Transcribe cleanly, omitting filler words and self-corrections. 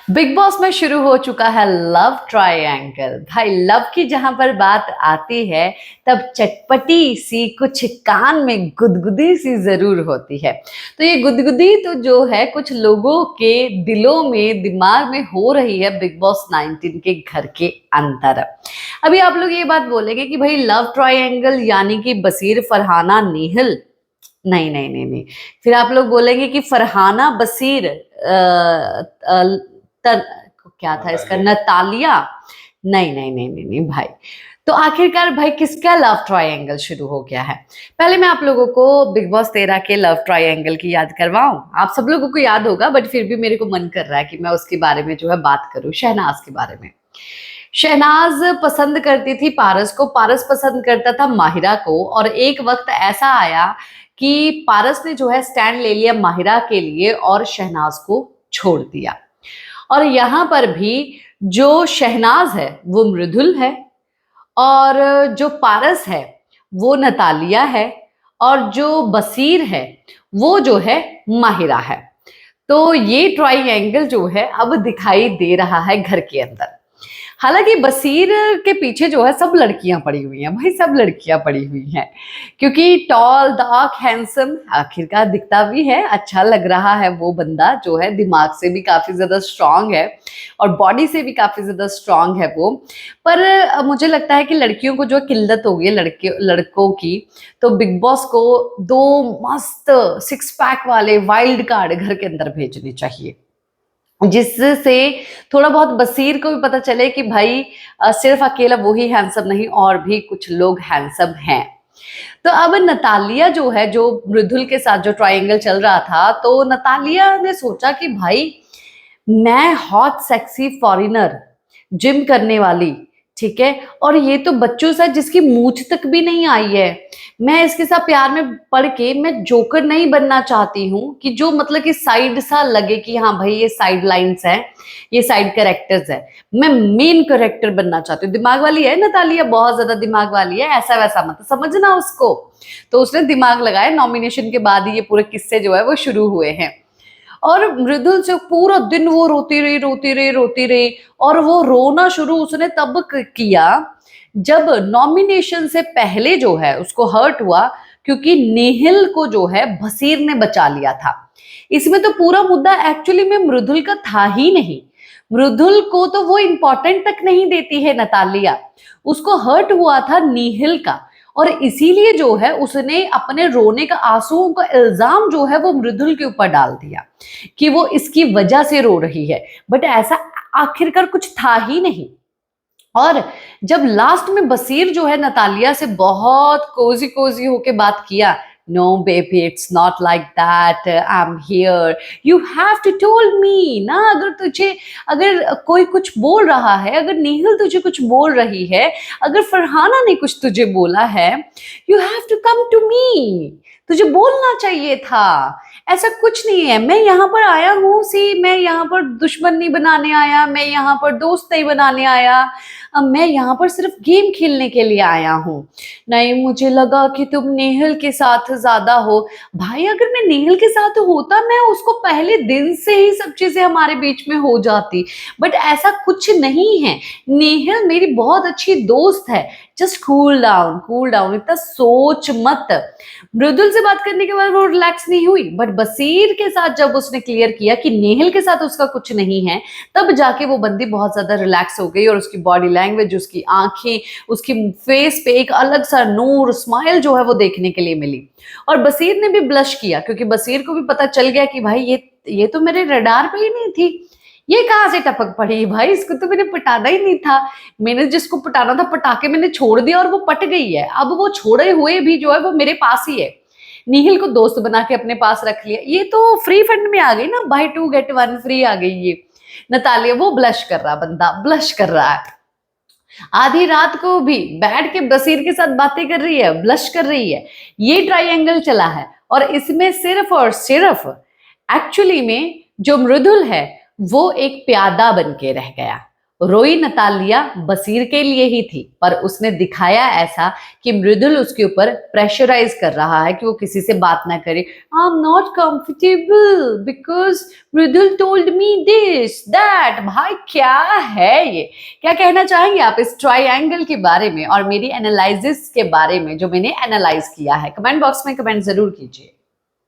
Big boss में शुरू हो चुका है लव ट्रायंगल। भाई लव की जहां पर बात आती है तब चटपटी सी कुछ कान में गुदगुदी सी जरूर होती है। तो ये गुदगुदी तो जो है कुछ लोगों के दिलों में दिमाग में हो रही है बिग बॉस 19 के घर के अंदर। अभी आप लोग ये बात बोलेंगे कि भाई लव ट्रायंगल यानी कि बसीर फरहाना नेहल। नहीं नहीं नहीं नहीं। फिर आप लोग बोलेंगे कि फरहाना बसीर तर, क्या था इसका, नतालिया। नहीं नहीं नहीं नहीं नहीं भाई। तो आखिरकार भाई किसका लव ट्रायंगल शुरू हो गया है? पहले मैं आप लोगों को बिग बॉस 13 के लव ट्रायंगल की याद करवाऊं। आप सब लोगों को याद होगा बट फिर भी मेरे को मन कर रहा है कि मैं उसके बारे में जो है बात करूं, शहनाज के बारे में। शहनाज पसंद करती थी पारस को, पारस पसंद करता था माहिरा को, और एक वक्त ऐसा आया कि पारस ने जो है स्टैंड ले लिया माहिरा के लिए और शहनाज को छोड़ दिया। और यहाँ पर भी जो शहनाज है वो मृदुल है, और जो पारस है वो नतालिया है, और जो बसीर है वो जो है माहिरा है। तो ये ट्राइएंगल जो है अब दिखाई दे रहा है घर के अंदर। हालांकि बसीर के पीछे जो है सब लड़कियां पड़ी हुई हैं भाई, सब लड़कियां पड़ी हुई हैं, क्योंकि टॉल डार्क हैंडसम आखिरकार दिखता भी है, अच्छा लग रहा है वो बंदा जो है, दिमाग से भी काफी ज्यादा स्ट्रांग है और बॉडी से भी काफी ज्यादा स्ट्रांग है वो। पर मुझे लगता है कि लड़कियों को जो किल्लत हो गई लड़के लड़कों की, तो बिग बॉस को दो मस्त सिक्स पैक वाले वाइल्ड कार्ड घर के अंदर भेजनी चाहिए, जिससे थोड़ा बहुत बसीर को भी पता चले कि भाई सिर्फ अकेला वो ही हैंडसम नहीं, और भी कुछ लोग हैंडसम हैं। तो अब नतालिया जो है, जो मृदुल के साथ जो ट्रायंगल चल रहा था, तो नतालिया ने सोचा कि भाई मैं हॉट सेक्सी फॉरेनर, जिम करने वाली, ठीक है, और ये तो बच्चों से जिसकी मूछ तक भी नहीं आई है, मैं इसके साथ प्यार में पड़ के मैं जोकर नहीं बनना चाहती हूँ कि जो मतलब कि साइड सा लगे कि हाँ भाई ये साइड लाइंस है, ये साइड कैरेक्टर्स है, मैं मेन कैरेक्टर बनना चाहती हूँ। दिमाग वाली है नतालिया, बहुत ज्यादा दिमाग वाली है, ऐसा वैसा मत समझना उसको। तो उसने दिमाग लगाया, नॉमिनेशन के बाद ही ये पूरे किस्से जो है वो शुरू हुए हैं। और मृदुल से पूरा दिन वो रोती रही रोती रही रोती रही, और वो रोना शुरू उसने तब किया जब नॉमिनेशन से पहले जो है उसको हर्ट हुआ, क्योंकि नेहिल को जो है बसीर ने बचा लिया था। इसमें तो पूरा मुद्दा एक्चुअली में मृदुल का था ही नहीं, मृदुल को तो वो इंपॉर्टेंट तक नहीं देती है नतालिया, उसको हर्ट हुआ था नेहिल का, और इसीलिए जो है उसने अपने रोने का, आंसुओं का इल्जाम जो है वो मृदुल के ऊपर डाल दिया कि वो इसकी वजह से रो रही है, बट ऐसा आखिरकार कुछ था ही नहीं। और जब लास्ट में बसीर जो है नतालिया से बहुत कोजी कोजी होके बात किया, no baby it's not like that, I am here, you have to told me ना, अगर तुझे, अगर कोई कुछ बोल रहा है, अगर नेहिल तुझे कुछ बोल रही है, अगर फरहाना ने कुछ तुझे बोला है, you have to come to me, तुझे बोलना चाहिए था। ऐसा कुछ नहीं है, मैं यहाँ पर आया हूँ सी, मैं यहाँ पर दुश्मन नहीं बनाने आया, मैं यहाँ पर दोस्त नहीं बनाने आया, मैं यहाँ पर सिर्फ गेम खेलने के लिए आया हूँ। नहीं, मुझे लगा कि तुम नेहल के साथ ज्यादा हो। भाई अगर मैं नेहल के साथ होता, मैं उसको पहले दिन से ही सब चीजें हमारे बीच में हो जाती, बट ऐसा कुछ नहीं है। नेहल मेरी बहुत अच्छी दोस्त है, just cool down, cool down, इतना सोच मत। मृदुल से बात करने के बाद वो रिलैक्स नहीं हुई, बट बसीर के साथ जब उसने क्लियर किया कि नेहल के साथ उसका कुछ नहीं है, तब जाके वो बंदी बहुत ज्यादा रिलैक्स हो गई, और उसकी बॉडी लैंग्वेज, उसकी आंखें, उसकी फेस पे एक अलग सा नूर, स्माइल जो है वो देखने के लिए मिली। और बसीर ने भी ब्लश किया, क्योंकि बसीर को भी पता चल गया कि भाई ये तो मेरे रडार पे ही नहीं थी, ये कहाँ से टपक पड़ी भाई, इसको तो मैंने पटाना ही नहीं था, मैंने जिसको पटाना था पटाके मैंने छोड़ दिया और वो पट गई है, अब वो छोड़े हुए भी जो है वो मेरे पास ही है। निहिल को दोस्त बना के अपने पास रख लिया, ये तो फ्री फंड में आ गई ना, बाय 2 गेट 1 फ्री आ गई ये। नतालिया वो ब्लश कर रहा, बंदा ब्लश कर रहा है, आधी रात को भी बैठ के बसीर के साथ बातें कर रही है, ब्लश कर रही है। ये ट्रायंगल चला है, और इसमें सिर्फ और सिर्फ एक्चुअली में जो मृदुल है वो एक प्यादा बन के रह गया, रोई नतालिया बसीर के लिए ही थी, पर उसने दिखाया ऐसा कि मृदुल उसके ऊपर प्रेशराइज कर रहा है कि वो किसी से बात ना करे। I am not comfortable because Mridul told me this that. भाई क्या है ये? क्या कहना चाहेंगे आप इस ट्राइंगल के बारे में और मेरी एनालिसिस के बारे में जो मैंने एनालाइज किया है? कमेंट बॉक्स में कमेंट जरूर कीजिए।